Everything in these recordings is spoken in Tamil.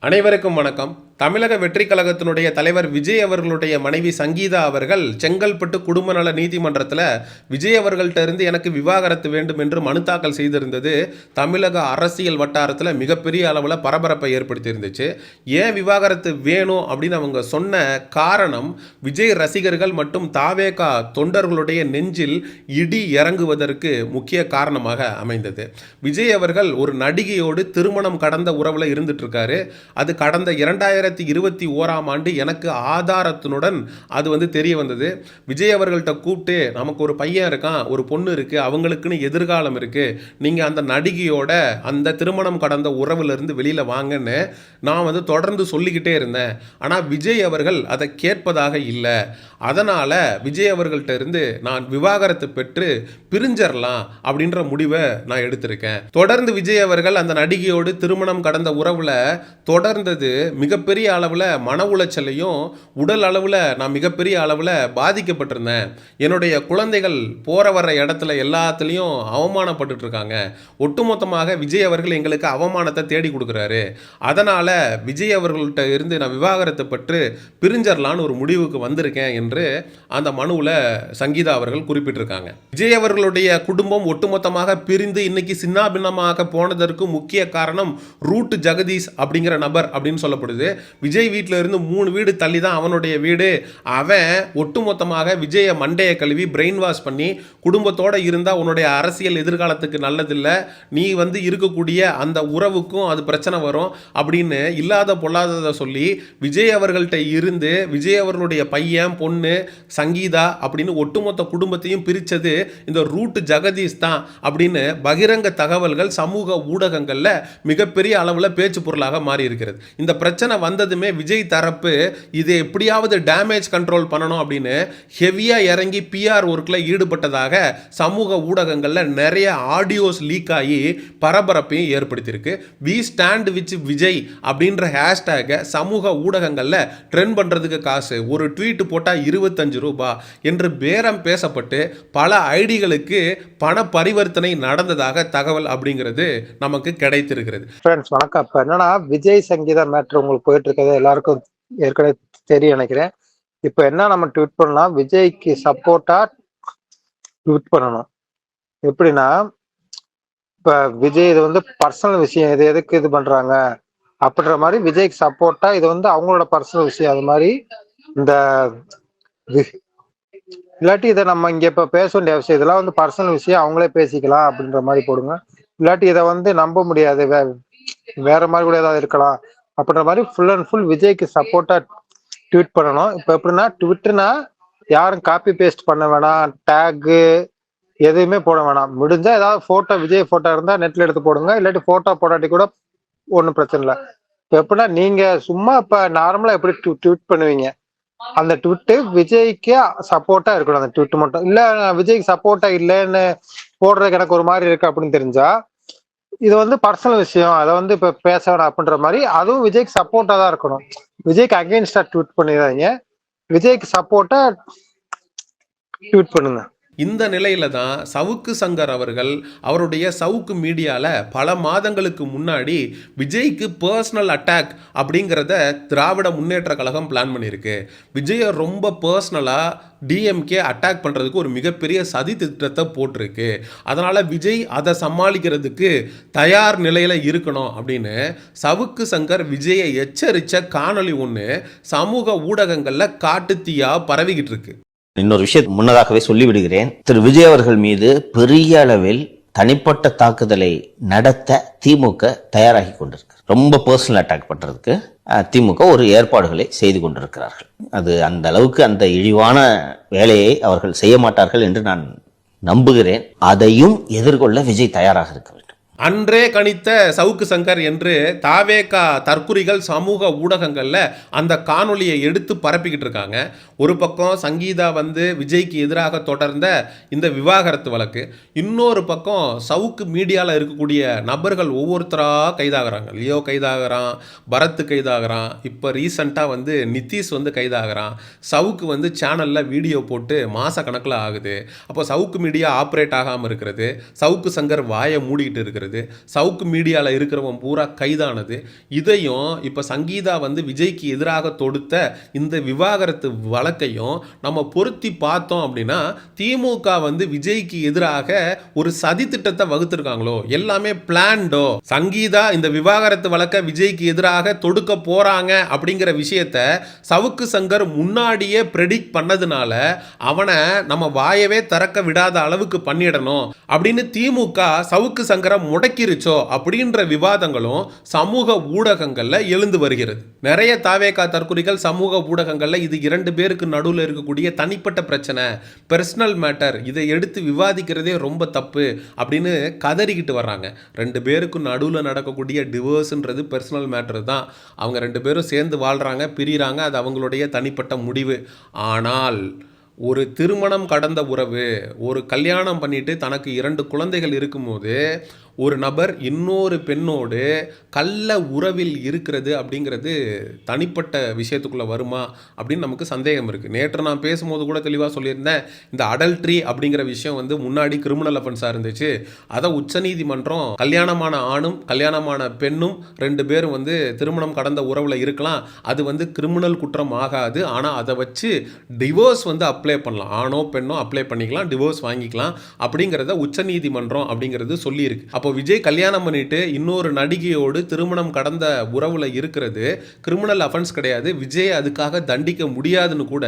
அனைவருக்கும் வணக்கம். தமிழக வெற்றிக் கழகத்தினுடைய தலைவர் விஜய் அவர்களுடைய மனைவி சங்கீதா அவர்கள் செங்கல்பட்டு குடும்ப நல நீதிமன்றத்தில் விஜய் அவர்கள்ட்ட இருந்து எனக்கு விவாகரத்து வேண்டும் என்று மனு தாக்கல் செய்திருந்தது தமிழக அரசியல் வட்டாரத்தில் மிகப்பெரிய அளவில் பரபரப்பை ஏற்படுத்தி இருந்துச்சு. ஏன் விவாகரத்து வேணும் அப்படின்னு அவங்க சொன்ன காரணம் விஜய் ரசிகர்கள் மற்றும் தாவேகா தொண்டர்களுடைய நெஞ்சில் இடி இறங்குவதற்கு முக்கிய காரணமாக அமைந்தது. விஜய் அவர்கள் ஒரு நடிகையோடு திருமணம் கடந்த உறவில் இருந்துட்டு இருக்காரு. அது கடந்த 2021ஆம் ஆண்டு எனக்கு ஆதாரத்தினுடன் அது தெரிய வந்தது. விஜய் அவர்கள்ட்ட கூப்பிட்டு நமக்கு ஒரு பையன் இருக்கான், ஒரு பொண்ணு இருக்குது, அவங்களுக்குன்னு எதிர்காலம் இருக்குது, நீங்கள் அந்த நடிகையோட அந்த திருமணம் கடந்த உறவிலிருந்து வெளியில் வாங்கன்னு நான் தொடர்ந்து சொல்லிக்கிட்டே இருந்தேன். ஆனால் விஜய் அவர்கள் அதை கேட்பதாக இல்லை. அதனால் விஜய் அவர்கள்ட்ட இருந்து நான் விவாகரத்து பெற்று பிரிஞ்சிடலாம் அப்படின்ற முடிவை நான் எடுத்திருக்கேன். தொடர்ந்து விஜய் அவர்கள் அந்த நடிகையோடு திருமணம் கடந்த உறவில் தொடர்ந்தது மிகப்பெரிய அளவில் மன உளைச்சலையும் உடல் அளவில் நான் மிகப்பெரிய அளவில் பாதிக்கப்பட்டிருந்தேன். என்னுடைய குழந்தைகள் போகிற வர்ற இடத்துல எல்லாத்துலேயும் அவமானப்பட்டு இருக்காங்க. ஒட்டுமொத்தமாக விஜய் அவர்கள் எங்களுக்கு அவமானத்தை தேடி கொடுக்குறாரு. அதனால் விஜய் அவர்கள்ட்ட இருந்து நான் விவாகரத்தை பெற்று பிரிஞ்சிடலான்னு ஒரு முடிவுக்கு வந்திருக்கேன் என்று அந்த மனுவில் சங்கீதா அவர்கள் குறிப்பிட்டிருக்காங்க. விஜய் அவர்களுடைய குடும்பம் ஒட்டுமொத்தமாக பிரிந்து இன்னைக்கு சின்னாபின்னமாக போனதற்கு முக்கிய காரணம் ரூட் ஜெகதீஷ் அப்படிங்கிற நபர் அப்படின்னு சொல்லப்படுது. விஜய் வீட்டில் இருந்து 3 வீடு தள்ளி தான் அவனுடைய வீடு. அவன் ஒட்டுமொத்தமாக விஜயை மண்டையை கழுவி பிரெயின் வாஷ் பண்ணி குடும்பத்தோடு இருந்தால் உன்னுடைய அரசியல் எதிர்காலத்துக்கு நல்லதில்லை, நீ இருக்கக்கூடிய அந்த உறவுக்கும் அது பிரச்சனை வரும் அப்படின்னு இல்லாத பொல்லாததை சொல்லி விஜய் அவர்கள்ட்ட இருந்து விஜய் அவர்களுடைய பையன் பொண்ணு சங்கீதா அப்படின்னு ஒட்டுமொத்த குடும்பத்தையும் பிரித்தது இந்த ரூட் ஜெகதீஷ் தான் அப்படின்னு பகிரங்க தகவல்கள் சமூக ஊடகங்களில் மிகப்பெரிய அளவில் பேச்சு பொருளாக மாறி இருக்கிறது. இந்த பிரச்சனை வந்ததுமே விஜய் தரப்பு இதை எப்படியாவது டேமேஜ் கண்ட்ரோல் பண்ணணும் அப்படின்னு ஹெவியாக இறங்கி பிஆர் ஒர்க்கில் ஈடுபட்டதாக சமூக ஊடகங்களில் நிறைய ஆடியோஸ் லீக் ஆகி பரபரப்பையும் ஏற்படுத்தியிருக்கு. வி ஸ்டாண்ட் வித் விஜய் அப்படின்ற ஹேஷ்டேகை சமூக ஊடகங்களில் ட்ரெண்ட் பண்ணுறதுக்கு காசு, ஒரு ட்வீட் போட்டால் 25 ரூபாய் என்று பேரம் பேசப்பட்டு பல ஐடிகளுக்கு பண பரிவர்த்தனை நடந்ததாக தகவல் அப்படிங்கிறது நமக்கு கிடைத்திருக்கிறது. வணக்கம். இப்போ என்னன்னா விஜய் சங்கீதா மேட்ரு உங்களுக்கு போயிட்டு இருக்கிறது எல்லாருக்கும் ஏற்கனவே தெரியும் நினைக்கிறேன். இப்போ என்ன நம்ம ட்வீட் பண்ணலாம், விஜய்க்கு சப்போர்ட்டா ட்வீட் பண்ணணும். எப்படின்னா இப்ப விஜய் இது பர்சனல் விஷயம், இது எதுக்கு இது பண்றாங்க அப்படின்ற மாதிரி விஜய்க்கு சப்போர்ட்டா இது அவங்களோட பர்சனல் விஷயம். அது மாதிரி இந்த இல்லாட்டி இதை நம்ம இங்க இப்ப பேச வேண்டிய அவசியம், இதெல்லாம் பர்சனல் விஷயம், அவங்களே பேசிக்கலாம் அப்படின்ற மாதிரி போடுங்க. இல்லாட்டி இதை நம்ப முடியாது, வேற மாதிரி கூட ஏதாவது இருக்கலாம் அப்படின்ற மாதிரி ஃபுல் அண்ட் ஃபுல் விஜய்க்கு சப்போர்ட்டா ட்வீட் பண்ணணும். இப்ப எப்படின்னா ட்விட்டர்னா யாரும் காப்பி பேஸ்ட் பண்ண வேணாம், டேக்கு எதுவுமே போட வேணாம். முடிஞ்சா ஏதாவது போட்டோ விஜய் போட்டோ இருந்தா நெட்ல எடுத்து போடுங்க, இல்லாட்டி போட்டோ போடாட்டி கூட ஒன்றும் பிரச்சனை இல்லை. இப்ப எப்படின்னா நீங்க சும்மா இப்ப நார்மலா எப்படி ட்வீட் பண்ணுவீங்க, அந்த ட்விட்டு விஜய்க்கு சப்போர்ட்டா இருக்கணும். அந்த ட்விட் மட்டும் இல்ல விஜய்க்கு சப்போர்ட்டா இல்லைன்னு போடுறதுக்கு எனக்கு ஒரு மாதிரி இருக்கு அப்படின்னு தெரிஞ்சா இது பர்சனல் விஷயம், அதை இப்ப பேச வேணாம் அப்படின்ற மாதிரி அதுவும் விஜய்க்கு சப்போர்ட்டா தான் இருக்கணும். விஜய்க்கு அகெயின்ஸ்டா ட்வீட் பண்ணிடாதீங்க, விஜய்க்கு சப்போர்ட்டா ட்வீட் பண்ணுங்க. இந்த நிலையில தான் சவுக்கு சங்கர் அவர்கள் அவருடைய சவுக்கு மீடியாவில் பல மாதங்களுக்கு முன்னாடி விஜய்க்கு பர்சனல் அட்டாக் அப்படிங்கிறத திராவிட முன்னேற்ற கழகம் பிளான் பண்ணியிருக்கு. விஜயை ரொம்ப பர்சனலாக டிஎம்கே அட்டாக் பண்ணுறதுக்கு ஒரு மிகப்பெரிய சதி திட்டத்தை போட்டிருக்கு. அதனால் விஜய் அதை சமாளிக்கிறதுக்கு தயார் நிலையில் இருக்கணும் அப்படின்னு சவுக்கு சங்கர் விஜயை எச்சரித்த காணொளி ஒன்று சமூக ஊடகங்களில் காட்டுத்தீயாக பரவிக்கிட்டு இருக்கு. இன்னொரு விஷயத்தை முன்னதாகவே சொல்லிவிடுகிறேன். திரு விஜய் அவர்கள் மீது பெரிய அளவில் தனிப்பட்ட தாக்குதலை நடத்த திமுக தயாராகி கொண்டிருக்கு. ரொம்ப பர்சனல் அட்டாக் பண்றதுக்கு திமுக ஒரு ஏற்பாடுகளை செய்து கொண்டிருக்கிறார்கள். அது அந்த அளவுக்கு அந்த இழிவான வேலையை அவர்கள் செய்ய மாட்டார்கள் என்று நான் நம்புகிறேன். அதையும் எதிர்கொள்ள விஜய் தயாராக இருக்க வேண்டும். அன்றே கணித்த சவுக்கு சங்கர் என்று தாவேகா தற்குறிகள் சமூக ஊடகங்களில் அந்த காணொலியை எடுத்து பரப்பிக்கிட்டு இருக்காங்க. ஒரு பக்கம் சங்கீதா விஜய்க்கு எதிராக தொடர்ந்த இந்த விவாகரத்து வழக்கு, இன்னொரு பக்கம் சவுக்கு மீடியாவில் இருக்கக்கூடிய நபர்கள் ஒவ்வொருத்தராக கைதாகிறாங்க. லியோ கைதாகிறான், பரத் கைதாகிறான், இப்போ ரீசண்டாக நிதிஷ் கைதாகிறான். சவுக்கு சேனலில் வீடியோ போட்டு மாத கணக்கில் ஆகுது. அப்போ சவுக்கு மீடியா ஆப்ரேட் ஆகாமல் இருக்கிறது, சவுக்கு சங்கர் வாயை மூடிக்கிட்டு இருக்கிறது. கைதாகிறது, சவுக்கு மீடியாவில் இருக்கிறவன் பூரா கைதானது. இதையும் இப்போ சங்கீதா வந்து விஜய்க்கு எதிராக தொடுத்த இந்த விவாகரத்து வழக்கையும் நம்ம பொருத்தி பார்த்தோம் அப்படின்னா திமுக வந்து விஜய்க்கு எதிராக ஒரு சதி திட்டத்தை வகுத்திருக்காங்களோ, எல்லாமே பிளான்டோ. சங்கீதா இந்த விவாகரத்து வழக்க விஜய்க்கு எதிராக தொடுக்க போறாங்க அப்படிங்கிற விஷயத்த சவுக்கு சங்கர் முன்னாடியே பிரெடிக்ட் பண்ணதுனால அவனை நம்ம வாயவே திறக்க விடாத அளவுக்கு பண்ணிடணும் அப்படின்னு திமுக சவுக்கு சங்கரை முடக்கிருச்சோ அப்படின்ற விவாதங்களும் சமூக ஊடகங்கள்ல எழுந்து வருகிறது. நிறைய தாவேகா தற்குறிகள் சமூக ஊடகங்கள்ல இது 2 பேருக்கு நடுவில் இருக்கக்கூடிய தனிப்பட்ட பிரச்சனை, பெர்சனல் மேட்டர், இதை எடுத்து விவாதிக்கிறதே ரொம்ப தப்பு அப்படின்னு கதறிக்கிட்டு வர்றாங்க. 2 பேருக்கும் நடுவில் நடக்கக்கூடிய டிவோர்ஸ்ன்றது பெர்சனல் மேட்டர் தான். அவங்க 2 பேரும் சேர்ந்து வாழ்றாங்க, பிரிகிறாங்க, அது அவங்களுடைய தனிப்பட்ட முடிவு. ஆனால் ஒரு திருமணம் கடந்த உறவு, ஒரு கல்யாணம் பண்ணிட்டு தனக்கு 2 குழந்தைகள் இருக்கும்போது ஒரு நபர் இன்னொரு பெண்ணோடு கள்ள உறவில் இருக்கிறது அப்படிங்கிறது தனிப்பட்ட விஷயத்துக்குள்ளே வருமா அப்படின்னு நமக்கு சந்தேகம் இருக்குது. நேற்று நான் பேசும்போது கூட தெளிவாக சொல்லியிருந்தேன், இந்த அடல்ட்ரி அப்படிங்கிற விஷயம் வந்து முன்னாடி கிரிமினல் அஃபென்ஸாக இருந்துச்சு. அதை உச்சநீதிமன்றம் கல்யாணமான ஆணும் கல்யாணமான பெண்ணும் 2 பேரும் வந்து திருமணம் கடந்த உறவில் இருக்கலாம், அது வந்து கிரிமினல் குற்றம் ஆகாது, ஆனால் அதை வச்சு டிவோர்ஸ் வந்து அப்ளை பண்ணலாம், ஆணோ பெண்ணோ அப்ளை பண்ணிக்கலாம், டிவோர்ஸ் வாங்கிக்கலாம் அப்படிங்கிறத உச்சநீதிமன்றம் அப்படிங்கிறது சொல்லியிருக்கு. அப்போ விஜய் கல்யாணம் பண்ணிட்டு இன்னொரு நடிகையோடு திருமணம் கடந்த உறவுல இருக்கிறது கிரிமினல் அஃபென்ஸ் கிடையாது, விஜய் அதுக்காக தண்டிக்க முடியாதுன்னு கூட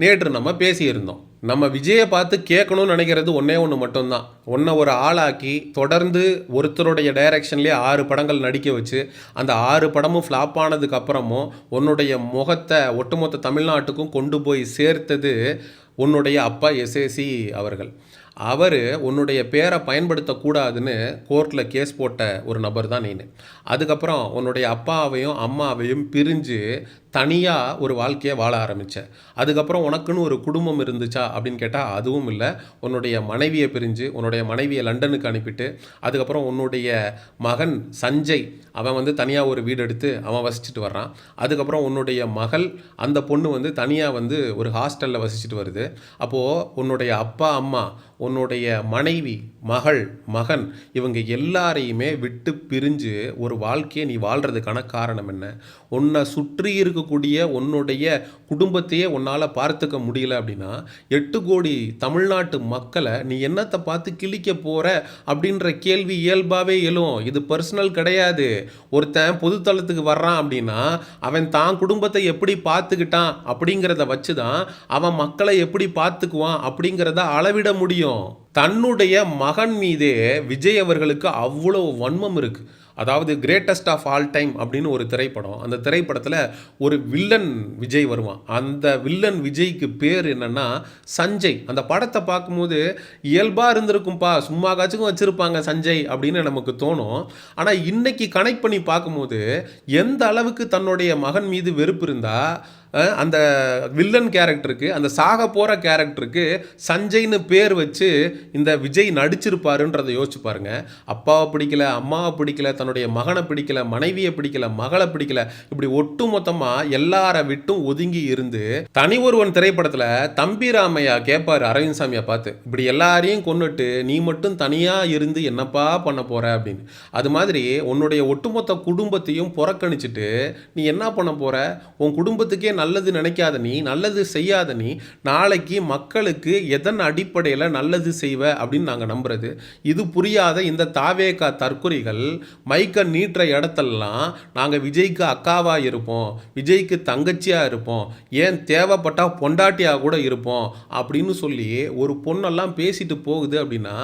நேற்று நம்ம பேசியிருந்தோம். நம்ம விஜயை பார்த்து கேட்கணும்னு நினைக்கிறது ஒன்றே ஒன்று மட்டும்தான், ஒன்றை ஒரு ஆளாக்கி தொடர்ந்து ஒருத்தருடைய டைரக்ஷன்லேயே 6 படங்கள் நடிக்க வச்சு அந்த 6 படமும் ஃப்ளாப் ஆனதுக்கு அப்புறமும் உன்னுடைய முகத்தை ஒட்டுமொத்த தமிழ்நாட்டுக்கும் கொண்டு போய் சேர்த்தது உன்னுடைய அப்பா எஸ்ஏசி அவர்கள். அவர் உன்னுடைய பேரை பயன்படுத்தக்கூடாதுன்னு கோர்ட்டில் கேஸ் போட்ட ஒரு நபர் தான் நீ. அதுக்கப்புறம் உன்னுடைய அப்பாவையும் அம்மாவையும் பிரிஞ்சு தனியாக ஒரு வாழ்க்கையை வாழ ஆரம்பித்த. அதுக்கப்புறம் உனக்குன்னு ஒரு குடும்பம் இருந்துச்சா அப்படின்னு கேட்டால் அதுவும் இல்லை. உன்னுடைய மனைவியை பிரிஞ்சு உன்னுடைய மனைவியை லண்டனுக்கு அனுப்பிட்டு அதுக்கப்புறம் உன்னுடைய மகன் சஞ்சய் அவன் வந்து தனியாக ஒரு வீடு எடுத்து அவன் வசிச்சுட்டு வர்றான். அதுக்கப்புறம் உன்னுடைய மகள் அந்த பொண்ணு வந்து தனியாக வந்து ஒரு ஹாஸ்டலில் வசிச்சுட்டு வருது. அப்போது உன்னுடைய அப்பா அம்மா, உன்னுடைய மனைவி, மகள், மகன் இவங்க எல்லாரையுமே விட்டு பிரிஞ்சு ஒரு வாழ்க்கையை நீ வாழ்கிறதுக்கான காரணம் என்ன? உன்னை சுற்றி இருக்கக்கூடிய உன்னுடைய குடும்பத்தையே உன்னால் பார்த்துக்க முடியல அப்படின்னா 8 கோடி தமிழ்நாட்டு மக்களை நீ என்னத்தை பார்த்து கிழிக்க போகிற அப்படின்ற கேள்வி இயல்பாகவே எழும். இது பர்சனல் கிடையாது. ஒருத்தன் பொதுத்தளத்துக்கு வர்றான் அப்படின்னா அவன் தான் குடும்பத்தை எப்படி பார்த்துக்கிட்டான் அப்படிங்கிறத வச்சு தான் அவன் மக்களை எப்படி பார்த்துக்குவான் அப்படிங்கிறத அளவிட முடியும். தன்னுடைய மகன் மீதே விஜய் அவர்களுக்கு அவ்வளோ வன்மம் இருக்கு. அதாவது கிரேட்டஸ்ட் ஆஃப் ஆல் டைம் அப்படின்னு ஒரு திரைப்படம், அந்த திரைப்படத்தில் ஒரு வில்லன் விஜய் வருவான். அந்த வில்லன் விஜய்க்கு பேர் என்னன்னா சஞ்சய். அந்த படத்தை பார்க்கும்போது இயல்பாக இருந்திருக்கும்பா, சும்மா காச்சுக்கும் வச்சுருப்பாங்க சஞ்சய் அப்படின்னு நமக்கு தோணும். ஆனால் இன்னைக்கு கனெக்ட் பண்ணி பார்க்கும்போது எந்த அளவுக்கு தன்னுடைய மகன் மீது வெறுப்பு இருந்தால் அந்த வில்லன் கேரக்டருக்கு, அந்த சாக போகிற கேரக்டருக்கு சஞ்சய்னு பேர் வச்சு இந்த விஜய் நடிச்சிருப்பாருன்றதை யோசிச்சு பாருங்க. அப்பாவை பிடிக்கல, அம்மாவை பிடிக்கல, தன்னுடைய மகனை பிடிக்கல, மனைவியை பிடிக்கல, மகளை பிடிக்கல, இப்படி ஒட்டு மொத்தமாக எல்லாரை விட்டும் ஒதுங்கி இருந்து தனி ஒருவன் திரைப்படத்தில் தம்பி ராமையா கேட்பாரு அரவிந்த் சாமியை பார்த்து, இப்படி எல்லாரையும் கொன்னுட்டு நீ மட்டும் தனியாக இருந்து என்னப்பா பண்ண போற அப்படின்னு. அது மாதிரி உன்னுடைய ஒட்டுமொத்த குடும்பத்தையும் புறக்கணிச்சுட்டு நீ என்ன பண்ண போற? உன் குடும்பத்துக்கே நல்லது நினைக்காத நீ, நல்லது செய்யாத நீ, நாளைக்கு மக்களுக்கு எதன் அடிப்படையில் நல்லது செய்வ அப்படின்னு நாங்கள் நம்புறது. இது புரியாத இந்த தாவேகா தற்குறிகள் மைக்க நீட்டுற இடத்தெல்லாம் நாங்கள் விஜய்க்கு அக்காவாக இருப்போம், விஜய்க்கு தங்கச்சியாக இருப்போம், ஏன் தேவைப்பட்டால் பொண்டாட்டியாக கூட இருப்போம் அப்படின்னு சொல்லி ஒரு பொண்ணெல்லாம் பேசிட்டு போகுது. அப்படின்னா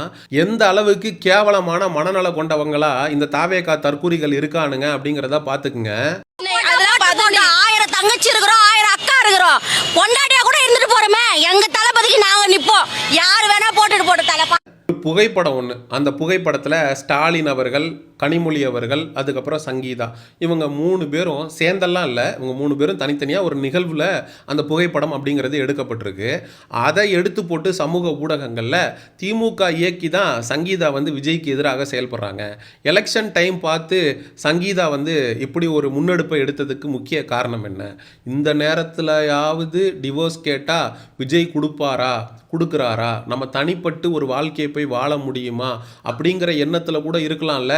எந்த அளவுக்கு கேவலமான மனநல கொண்டவங்களா இந்த தாவேகா தற்குறிகள் இருக்கானுங்க அப்படிங்கிறத பார்த்துக்குங்க. 1000 தங்கச்சி இருக்கிறோம், 1000 அக்கா இருக்கிறோம், பொண்டாட்டியா கூட இருந்துட்டு போறோமே, எங்க தளபதிக்கு நாங்க நிப்போம், யார் வேணா போட்டுட்டு போட்டு தலை. புகைப்படம் ஒன்று, அந்த புகைப்படத்தில் ஸ்டாலின் அவர்கள், கனிமொழி அவர்கள், அதுக்கப்புறம் சங்கீதா, இவங்க 3 பேரும் சேர்ந்தெல்லாம் இல்லை, இவங்க 3 பேரும் தனித்தனியாக ஒரு நிகழ்வில் அந்த புகைப்படம் அப்படிங்கிறது எடுக்கப்பட்டிருக்கு. அதை எடுத்து போட்டு சமூக ஊடகங்களில் திமுக இயக்கி தான் சங்கீதா வந்து விஜய்க்கு எதிராக செயல்படுறாங்க. எலெக்ஷன் டைம் பார்த்து சங்கீதா வந்து இப்படி ஒரு முன்னெடுப்பை எடுத்ததுக்கு முக்கிய காரணம் என்ன? இந்த நேரத்திலையாவது டிவோர்ஸ் கேட்டால் விஜய் கொடுப்பாரா, கொடுக்குறாரா, நம்ம தனிப்பட்டு ஒரு வாழ்க்கையை போய் வாழ முடியுமா அப்படிங்கிற எண்ணத்துல கூட இருக்கலாம்ல.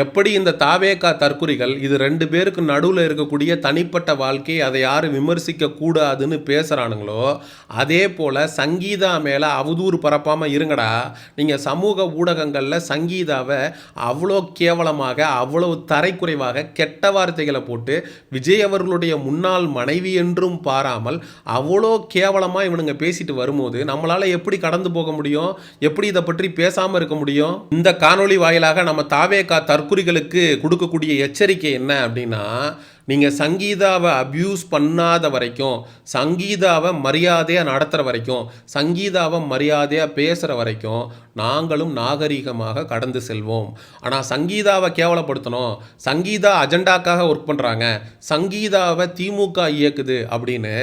எப்படி இந்த தாவேகா தற்குறிகள் இது 2 பேருக்கு நடுவில் இருக்கக்கூடிய தனிப்பட்ட வாழ்க்கை அதை யாரும் விமர்சிக்க கூடாதுன்னு பேசுறானுங்களோ, அதே போல சங்கீதா மேல அவதூறு பரப்பாம இருங்கடா. நீங்க சமூக ஊடகங்கள்ல சங்கீதாவை அவ்வளோ கேவலமாக, அவ்வளவு தரைக்குறைவாக கெட்ட வார்த்தைகளை போட்டு விஜய் அவர்களுடைய முன்னாள் மனைவி என்றும் பாராமல் அவ்வளோ கேவலமா இவனுங்க பேசிட்டு வரும்போது நம்மளால எப்படி கடந்து போக முடியும்? எப்படி இதை பற்றி பேசாம இருக்க முடியும்? இந்த காணொளி வாயிலாக நம்ம தாவேகா தற்குறிகளுக்கு கொடுக்கக்கூடிய எச்சரிக்கை என்ன அப்படின்னா, நீங்கள் சங்கீதாவை அப்யூஸ் பண்ணாத வரைக்கும், சங்கீதாவை மரியாதையாக நடத்துகிற வரைக்கும், சங்கீதாவை மரியாதையாக பேசுகிற வரைக்கும் நாங்களும் நாகரீகமாக கடந்து செல்வோம். ஆனால் சங்கீதாவை கேவலப்படுத்தணும், சங்கீதா அஜெண்டாக்காக ஒர்க் பண்ணுறாங்க, சங்கீதாவை திமுக இயக்குது அப்படின்னு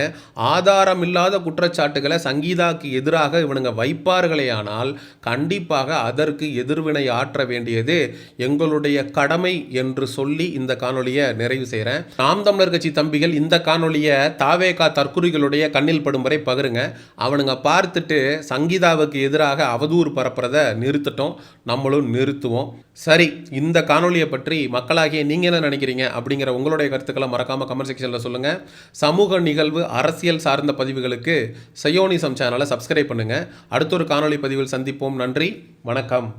ஆதாரம் இல்லாத குற்றச்சாட்டுகளை சங்கீதாவுக்கு எதிராக இவனுங்க வைப்பார்களேயானால் கண்டிப்பாக அதற்கு எதிர்வினை ஆற்ற வேண்டியது எங்களுடைய கடமை என்று சொல்லி இந்த காணொலியை நிறைவு செய்கிறேன். நாம் தமிழர் கட்சி தம்பிகள் இந்த காணொலியை தாவேகா தற்குறிகளுடைய கண்ணில் படும் வரை பகிருங்க. அவனுங்க பார்த்துட்டு சங்கீதாவுக்கு எதிராக அவதூறு பரப்புறதை நிறுத்தட்டும், நம்மளும் நிறுத்துவோம். சரி, இந்த காணொலியை பற்றி மக்களாகிய நீங்கள் என்ன நினைக்கிறீங்க அப்படிங்கிற உங்களுடைய கருத்துக்களை மறக்காமல் கமெண்ட் செக்ஷனில் சொல்லுங்கள். சமூக நிகழ்வு அரசியல் சார்ந்த பதிவுகளுக்கு சயோனிசம் சேனலை சப்ஸ்கிரைப் பண்ணுங்கள். அடுத்த ஒரு காணொலி பதிவில் சந்திப்போம். நன்றி, வணக்கம்.